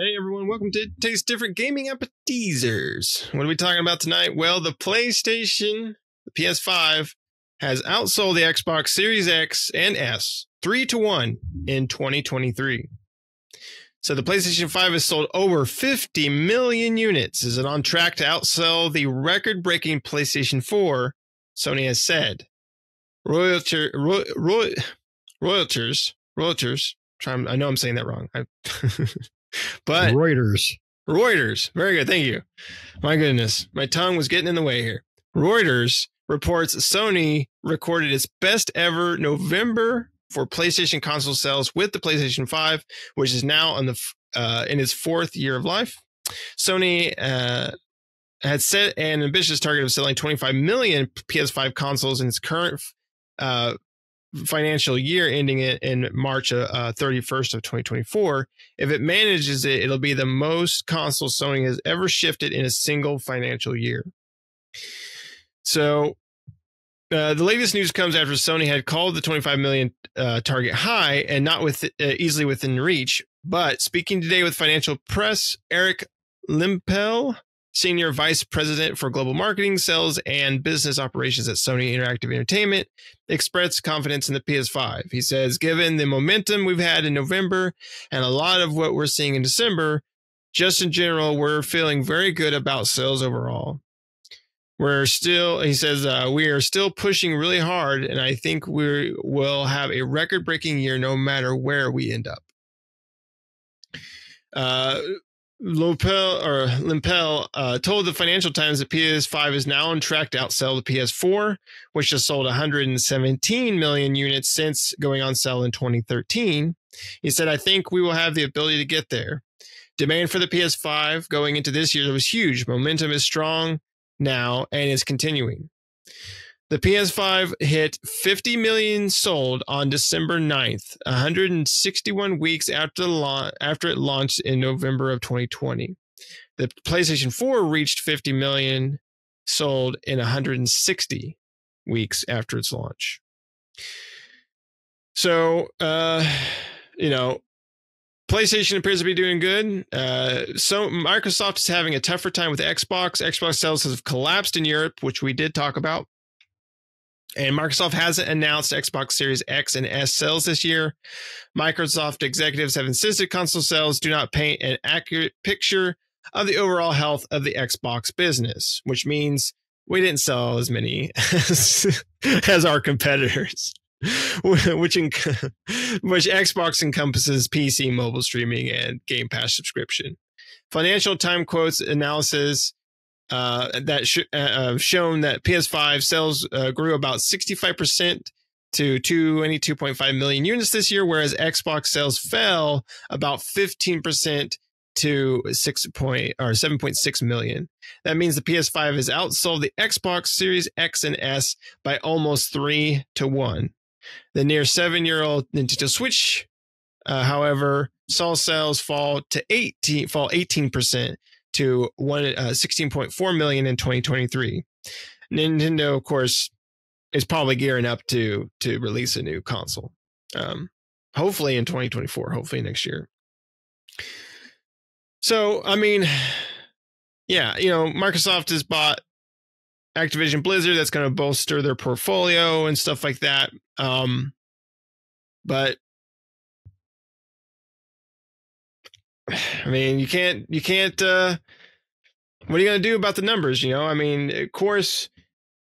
Hey everyone, welcome to Taste Different Gaming Appetizers. What are we talking about tonight? Well, the PlayStation, the PS5, has outsold the Xbox Series X and S 3-1 in 2023. So the PlayStation 5 has sold over 50 million units. Is it on track to outsell the record-breaking PlayStation 4? Sony has said. Reuters. I know I'm saying that wrong. But Reuters. Very good. Thank you. My goodness. My tongue was getting in the way here. Reuters reports Sony recorded its best ever November for PlayStation console sales with the PlayStation 5, which is now on the in its fourth year of life. Sony had set an ambitious target of selling 25 million PS5 consoles in its current financial year ending in March 31st of 2024. If it manages it, it'll be the most consoles Sony has ever shifted in a single financial year. So the latest news comes after Sony had called the 25 million target high and not easily within reach. But speaking today with Financial Press, Eric Limpel, Senior Vice President for Global Marketing, Sales, and Business Operations at Sony Interactive Entertainment, expressed confidence in the PS5. He says, given the momentum we've had in November and a lot of what we're seeing in December, just in general, we're feeling very good about sales overall. He says, we are still pushing really hard, and I think we will have a record-breaking year no matter where we end up. Limpel told the Financial Times that PS5 is now on track to outsell the PS4, which has sold 117 million units since going on sale in 2013. He said, I think we will have the ability to get there. Demand for the PS5 going into this year was huge. Momentum is strong now and is continuing. The PS5 hit 50 million sold on December 9th, 161 weeks after it launched in November of 2020. The PlayStation 4 reached 50 million sold in 160 weeks after its launch. So, PlayStation appears to be doing good. So Microsoft is having a tougher time with Xbox. Xbox sales have collapsed in Europe, which we did talk about. And Microsoft hasn't announced Xbox Series X and S sales this year. Microsoft executives have insisted console sales do not paint an accurate picture of the overall health of the Xbox business, which means we didn't sell as many as our competitors, which Xbox encompasses PC, mobile streaming, and Game Pass subscription. Financial Times quotes analysis that shown that PS5 sales grew about 65% to 22.5 million units this year, whereas Xbox sales fell about 15% to 7.6 million. That means the PS5 has outsold the Xbox Series X and S by almost 3-1. The near 7-year-old Nintendo Switch, however, saw sales fall 18% to 16.4 million in 2023. Nintendo, of course, is probably gearing up to release a new console. Hopefully in 2024, hopefully next year. So, I mean, yeah, Microsoft has bought Activision Blizzard. That's going to bolster their portfolio and stuff like that. But I mean, you can't, what are you going to do about the numbers? I mean, of course,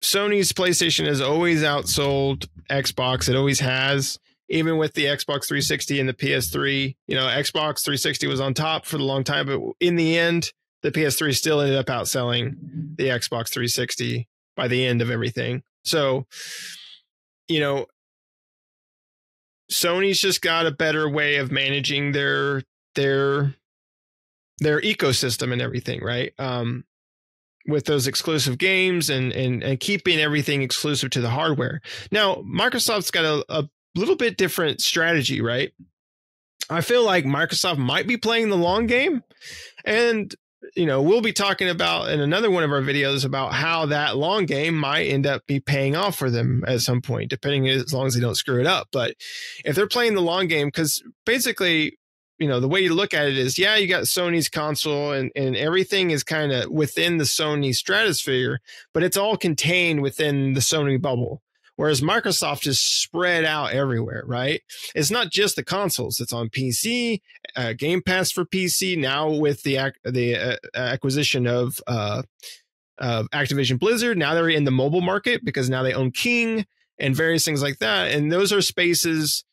Sony's PlayStation has always outsold Xbox. It always has, even with the Xbox 360 and the PS3. Xbox 360 was on top for a long time, but in the end, the PS3 still ended up outselling the Xbox 360 by the end of everything. So, Sony's just got a better way of managing their ecosystem and everything, right? With those exclusive games and keeping everything exclusive to the hardware. Now, Microsoft's got a little bit different strategy, right? I feel like Microsoft might be playing the long game, and we'll be talking about in another one of our videos about how that long game might end up be paying off for them at some point, depending as long as they don't screw it up. But if they're playing the long game, because basically the way you look at it is, yeah, you got Sony's console and everything is kind of within the Sony stratosphere, but it's all contained within the Sony bubble. Whereas Microsoft is spread out everywhere, right? It's not just the consoles. It's on PC, Game Pass for PC. Now with the acquisition of Activision Blizzard, now they're in the mobile market because now they own King and various things like that. And those are spaces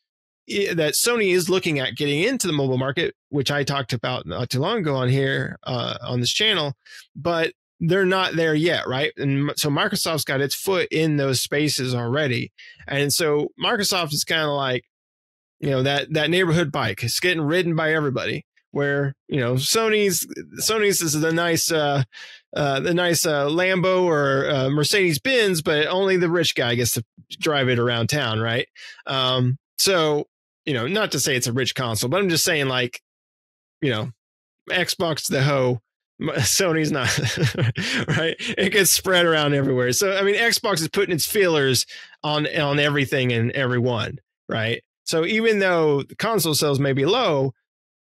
that Sony is looking at getting into the mobile market, which I talked about not too long ago on here on this channel, but they're not there yet, right? And so Microsoft's got its foot in those spaces already. And so Microsoft is kind of like, that neighborhood bike. It's getting ridden by everybody. Where Sony's is the nice Lambo or Mercedes Benz, but only the rich guy gets to drive it around town, right? So not to say it's a rich console, but I'm just saying, like, Xbox the hoe, Sony's not, right? It gets spread around everywhere. So I mean, Xbox is putting its feelers on everything and everyone, right? So even though the console sales may be low,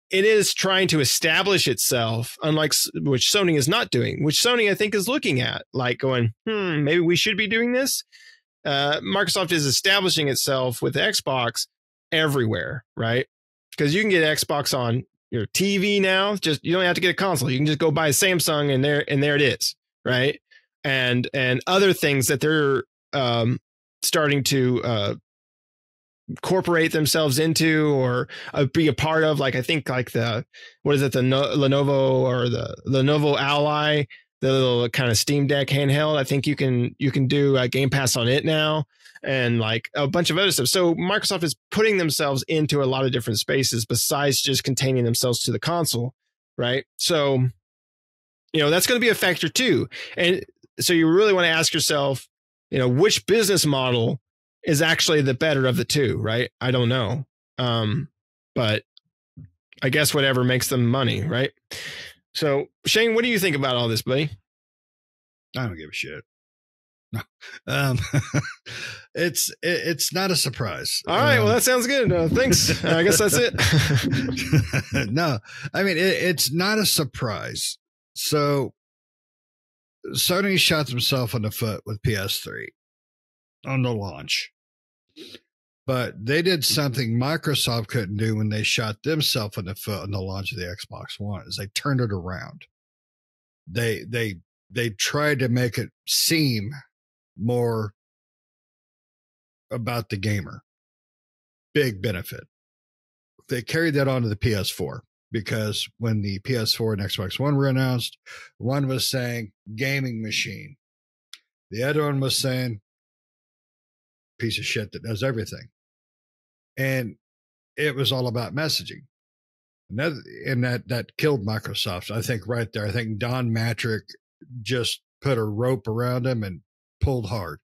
it is trying to establish itself, unlike which Sony is not doing, which Sony I think is looking at, like going, maybe we should be doing this. Microsoft is establishing itself with Xbox everywhere, right? Because you can get Xbox on your TV now. Just you don't have to get a console. You can just go buy a Samsung and there it is, right? And other things that they're starting to incorporate themselves into or be a part of, like I think like the Lenovo or the Lenovo Ally, the little kind of Steam Deck handheld. I think you can do Game Pass on it now, and like a bunch of other stuff. So Microsoft is putting themselves into a lot of different spaces besides just containing themselves to the console, right? So that's going to be a factor too. And so you really want to ask yourself, which business model is actually the better of the two, right? I don't know. But I guess whatever makes them money, right? So Shane, what do you think about all this, buddy? I don't give a shit. No. It's not a surprise. All right. Well, that sounds good. Thanks. I guess that's it. No, I mean, it's not a surprise. So Sony shot themselves in the foot with PS3 on the launch, but they did something Microsoft couldn't do when they shot themselves in the foot on the launch of the Xbox One. Is they turned it around. They tried to make it seem more about the gamer. Big benefit. They carried that on to the PS4, because when the PS4 and Xbox One were announced, one was saying gaming machine. The other one was saying piece of shit that does everything. And it was all about messaging. And that killed Microsoft, I think, right there. I think Don Matrick just put a rope around him and pulled hard.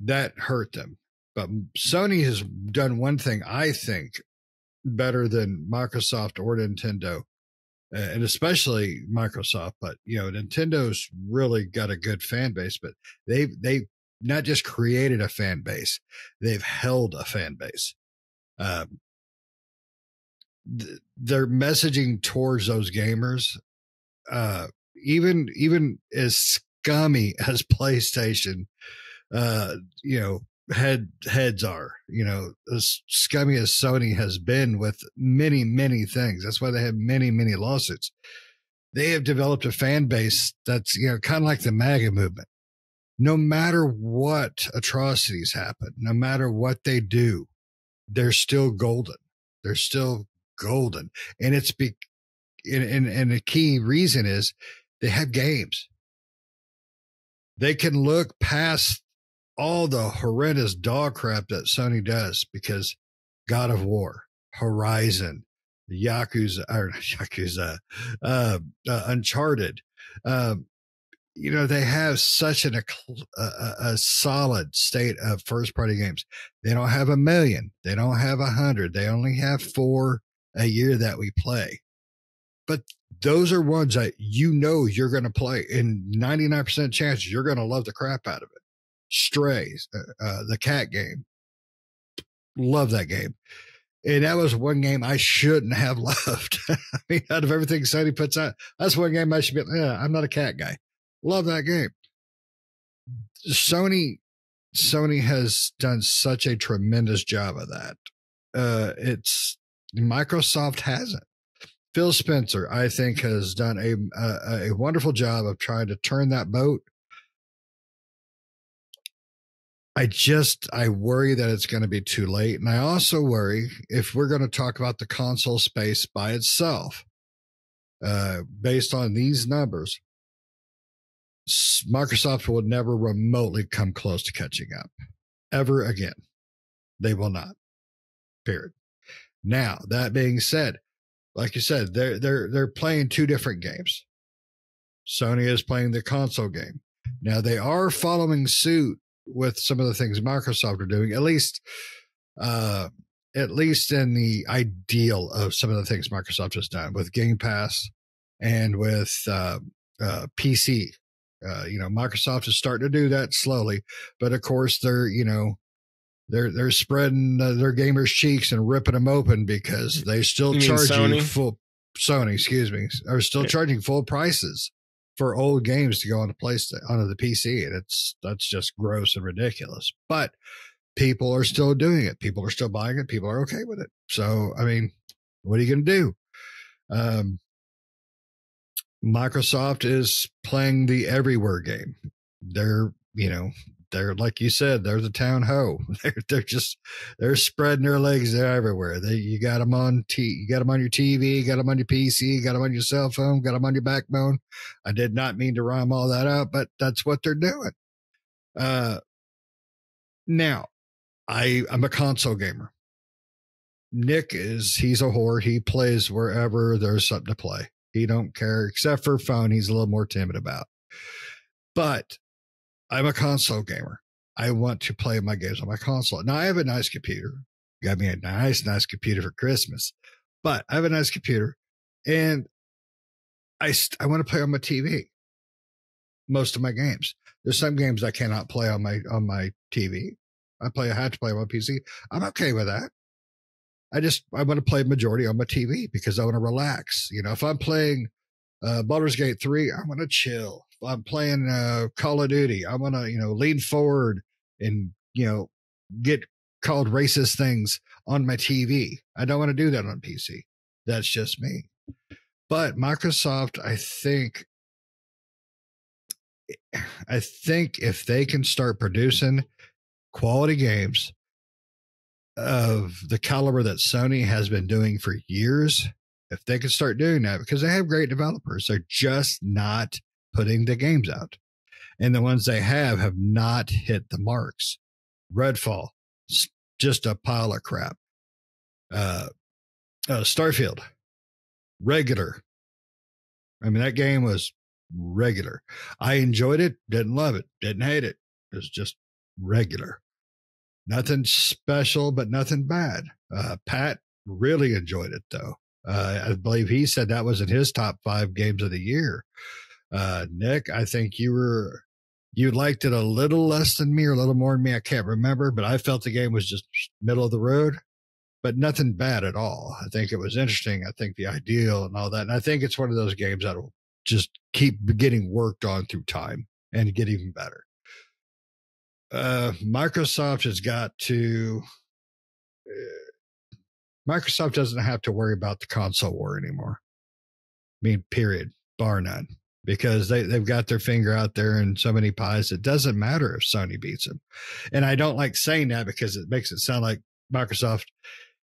That hurt them. But Sony has done one thing, I think, better than Microsoft or Nintendo, and especially Microsoft. But Nintendo's really got a good fan base, but they've not just created a fan base, they've held a fan base. Their messaging towards those gamers, even as scummy as PlayStation, heads are, as scummy as Sony has been with many, many things. That's why they have many, many lawsuits. They have developed a fan base that's, kind of like the MAGA movement. No matter what atrocities happen, no matter what they do, they're still golden. They're still golden. And it's and the key reason is they have games. They can look past all the horrendous dog crap that Sony does, because God of War, Horizon, Yakuza, Uncharted, they have such a solid state of first party games. They don't have 1 million. They don't have 100. They only have 4 a year that we play. But those are ones that you're going to play. In 99% chance, you're going to love the crap out of it. Stray, the cat game. Love that game. And that was one game I shouldn't have loved. I mean, out of everything Sony puts out, that's one game I should be, I'm not a cat guy. Love that game. Sony has done such a tremendous job of that. It's Microsoft hasn't. Phil Spencer, I think, has done a wonderful job of trying to turn that boat. I worry that it's going to be too late. And I also worry if we're going to talk about the console space by itself, based on these numbers, Microsoft will never remotely come close to catching up ever again. They will not. Period. Now, that being said, like you said, they're playing two different games. Sony is playing the console game. Now, they are following suit with some of the things Microsoft are doing, at least in the ideal of some of the things Microsoft has done with Game Pass and with PC. Microsoft is starting to do that slowly, but of course they're spreading their gamers' cheeks and ripping them open because they still charge you full. Sony, excuse me, are still charging full prices for old games to go on onto the PC, and that's just gross and ridiculous. But people are still doing it. People are still buying it. People are okay with it. So, I mean, what are you going to do? Microsoft is playing the everywhere game. They're like you said, they're the town ho. They're spreading their legs everywhere. You got them on you got them on your TV, you got them on your PC, you got them on your cell phone, got them on your backbone. I did not mean to rhyme all that out, but that's what they're doing. Now, I'm a console gamer. Nick he's a whore. He plays wherever there's something to play. He don't care, except for phone. He's a little more timid about. But I'm a console gamer. I want to play my games on my console. Now, I have a nice computer. Got me a nice computer for Christmas. But I have a nice computer, and I want to play on my TV. Most of my games. There's some games I cannot play on my TV. I have to play on my PC. I'm okay with that. I want to play majority on my TV because I want to relax. If I'm playing Baldur's Gate 3, I want to chill. If I'm playing Call of Duty, I want to, lean forward and, get called racist things on my TV. I don't want to do that on PC. That's just me. But Microsoft, I think if they can start producing quality games of the caliber that Sony has been doing for years, if they could start doing that, because they have great developers, they're just not putting the games out. And the ones they have not hit the marks. Redfall, just a pile of crap. Starfield, regular. I mean, that game was regular. I enjoyed it, didn't love it, didn't hate it. It was just regular. Nothing special, but nothing bad. Pat really enjoyed it, though. I believe he said that was in his top 5 games of the year. Nick, I think you liked it a little less than me or a little more than me. I can't remember, but I felt the game was just middle of the road, but nothing bad at all. I think it was interesting. I think the ideal and all that. And I think it's one of those games that will just keep getting worked on through time and get even better. Microsoft doesn't have to worry about the console war anymore. I mean, period, bar none, because they've got their finger out there in so many pies. It doesn't matter if Sony beats them. And I don't like saying that because it makes it sound like Microsoft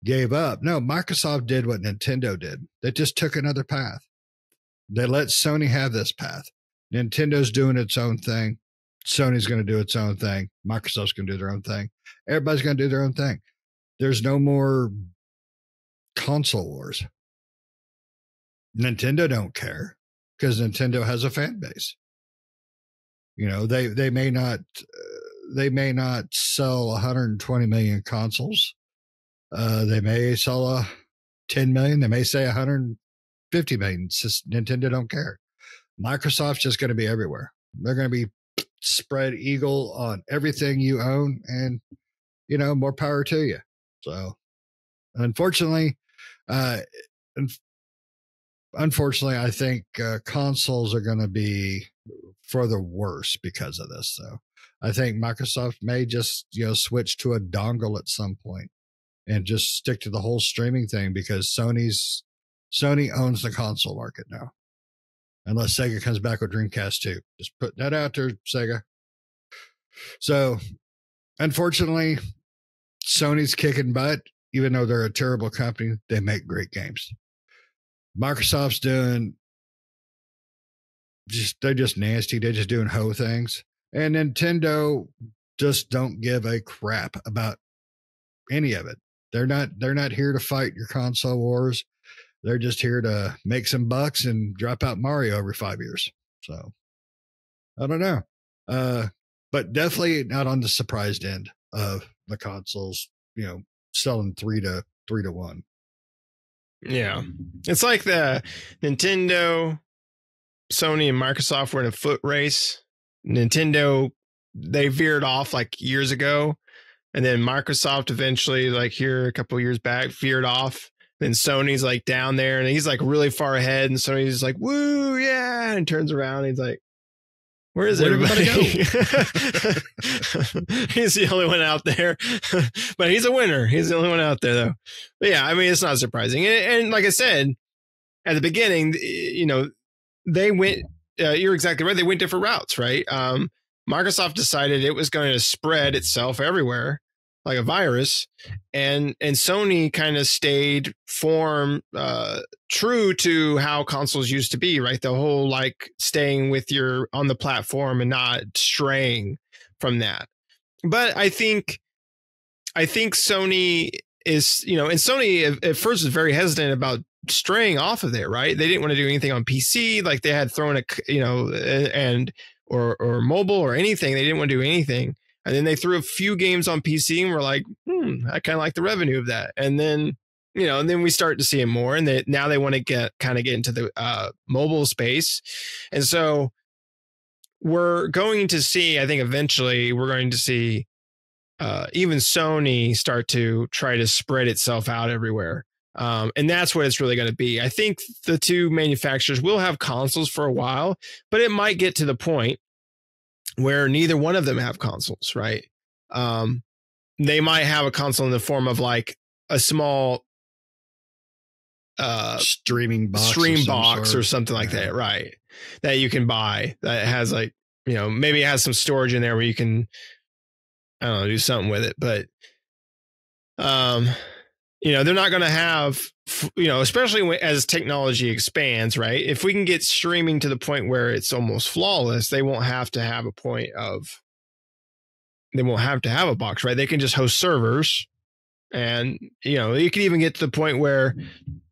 gave up. No, Microsoft did what Nintendo did. They just took another path. They let Sony have this path. Nintendo's doing its own thing. Sony's going to do its own thing. Microsoft's going to do their own thing. Everybody's going to do their own thing. There's no more console wars. Nintendo don't care because Nintendo has a fan base. They may not sell 120 million consoles. They may sell 10 million. They may say 150 million. It's just Nintendo don't care. Microsoft's just going to be everywhere. They're going to be spread eagle on everything you own, and more power to you. So Unfortunately, uh, I think consoles are going to be for the worse because of this. Though I think Microsoft may just switch to a dongle at some point and just stick to the whole streaming thing because Sony owns the console market now. Unless Sega comes back with Dreamcast 2. Just put that out there, Sega. So, unfortunately, Sony's kicking butt. Even though they're a terrible company, they make great games. Microsoft's they're just nasty. They're just doing hoe things. And Nintendo just don't give a crap about any of it. They're not here to fight your console wars. They're just here to make some bucks and drop out Mario every 5 years. So I don't know. But definitely not on the surprised end of the consoles, selling 3 to 1. Yeah. It's like the Nintendo, Sony, and Microsoft were in a foot race. Nintendo, they veered off like years ago. And then Microsoft eventually, like here a couple of years back, veered off. Then Sony's like down there and he's like really far ahead. And Sony's like, woo, yeah. And turns around. And he's like, where is everybody? He's the only one out there. But he's a winner. He's the only one out there, though. But yeah, I mean, it's not surprising. And like I said, at the beginning, they went, you're exactly right. They went different routes, right? Microsoft decided it was going to spread itself everywhere like a virus, and Sony kind of stayed true to how consoles used to be, right? The whole like staying with your on the platform and not straying from that. But I think Sony is, and Sony at first was very hesitant about straying off of there, right? They didn't want to do anything on PC, like they had thrown or mobile or anything. They didn't want to do anything. And then they threw a few games on PC and we're like, I kind of like the revenue of that. And then, and then we start to see it more. And now they want to get into the mobile space. And so we're going to see, I think eventually we're going to see even Sony start to try to spread itself out everywhere. And that's what it's really going to be. I think the two manufacturers will have consoles for a while, but it might get to the point where neither one of them have consoles, right? They might have a console in the form of like a small stream box or something like that, right? That you can buy that has like, maybe it has some storage in there where you can, I don't know, do something with it. But, they're not going to have, especially as technology expands, right? If we can get streaming to the point where it's almost flawless, they won't have to have a box, right? They can just host servers and, you can even get to the point where,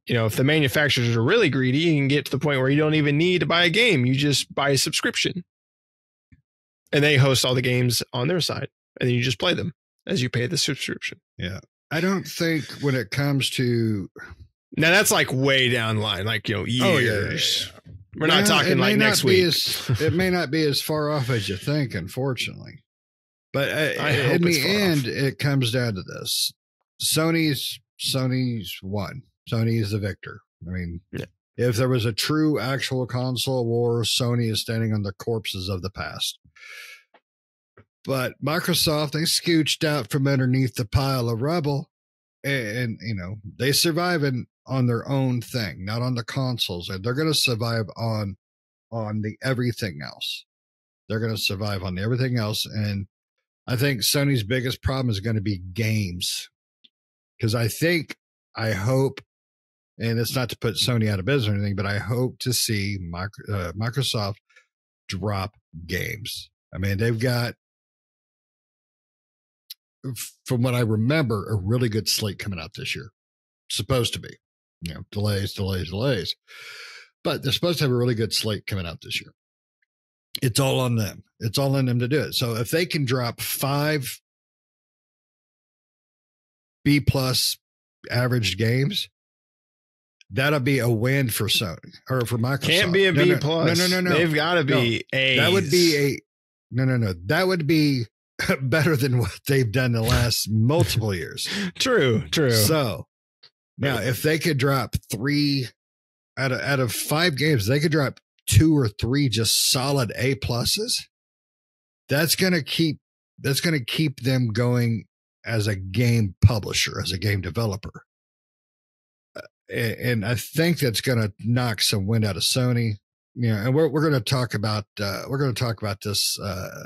if the manufacturers are really greedy, you can get to the point where you don't even need to buy a game. You just buy a subscription and they host all the games on their side and then you just play them as you pay the subscription. Yeah. I don't think when it comes to now that's like way down the line, like years. Oh, yeah. We're not talking like next week. It may not be as far off as you think, unfortunately. But in the end, it comes down to this: Sony's won. Sony is the victor. I mean, if there was a true, actual console war, Sony is standing on the corpses of the past. But Microsoft, they scooched out from underneath the pile of rubble and they survive on their own thing, not on the consoles. They're going to survive on the everything else. They're going to survive on everything else. And I think Sony's biggest problem is going to be games. Because I hope, and it's not to put Sony out of business or anything, but I hope to see Microsoft drop games. I mean, they've got, from what I remember, a really good slate coming out this year. Supposed to be, delays. But they're supposed to have a really good slate coming out this year. It's all on them. It's all on them to do it. So if they can drop 5 B+ average games, that'll be a win for Sony or for Microsoft. Can't be a B+. No. They've got to be A's. That would be that would be better than what they've done the last multiple years. True. So Now, if they could drop 3 out of 5 games, they could drop 2 or 3 just solid A pluses. That's going to keep them going as a game publisher, as a game developer. And I think that's going to knock some wind out of Sony. Yeah, and we're going to talk about this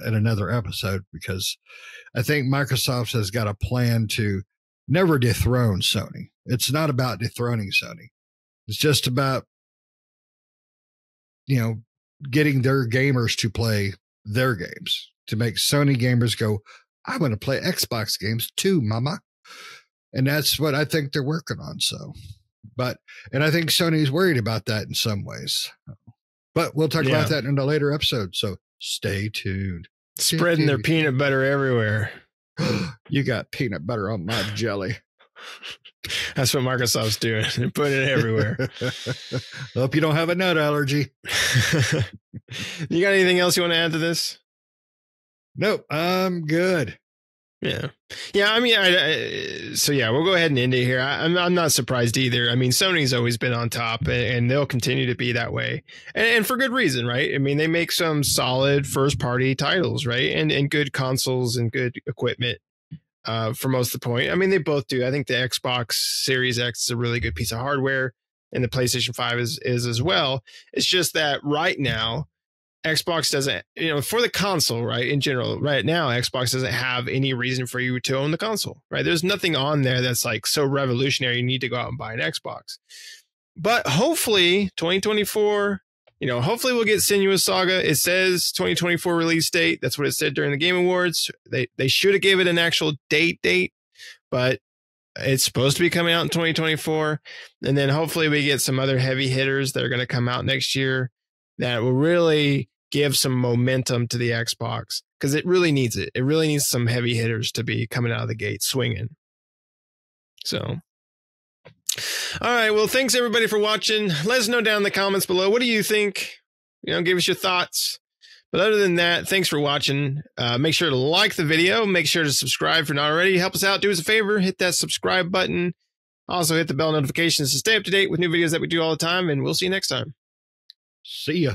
in another episode, because I think Microsoft has got a plan to never dethrone Sony. It's not about dethroning Sony. It's just about, getting their gamers to play their games, to make Sony gamers go, I want to play Xbox games too, mama. And that's what I think they're working on. So, and I think Sony's worried about that in some ways. But we'll talk about that in a later episode. So stay tuned. Spreading their peanut butter everywhere. You got peanut butter on my jelly. That's what Microsoft's doing. They're putting it everywhere. Hope you don't have a nut allergy. You got anything else you want to add to this? Nope, I'm good. Yeah. I mean, we'll go ahead and end it here. I'm not surprised either. I mean, Sony's always been on top, and they'll continue to be that way, and for good reason, right? I mean, they make some solid first party titles, right? And good consoles and good equipment. For most of the point. I mean, they both do. I think the Xbox Series X is a really good piece of hardware, and the PlayStation 5 is as well. It's just that right now, Xbox doesn't, for the console, right? In general, right now, Xbox doesn't have any reason for you to own the console, right? There's nothing on there that's like so revolutionary you need to go out and buy an Xbox. But hopefully 2024, hopefully we'll get Senua's Saga. It says 2024 release date. That's what it said during the Game Awards. They should have gave it an actual date, but it's supposed to be coming out in 2024. And then hopefully we get some other heavy hitters that are going to come out next year that will really give some momentum to the Xbox, because it really needs it. It really needs some heavy hitters to be coming out of the gate swinging. So, all right. Well, thanks everybody for watching. Let us know down in the comments below. What do you think? Give us your thoughts. But other than that, thanks for watching. Make sure to like the video. Make sure to subscribe if you're not already. Help us out. Do us a favor. Hit that subscribe button. Also hit the bell notifications to stay up to date with new videos that we do all the time. And we'll see you next time. See ya.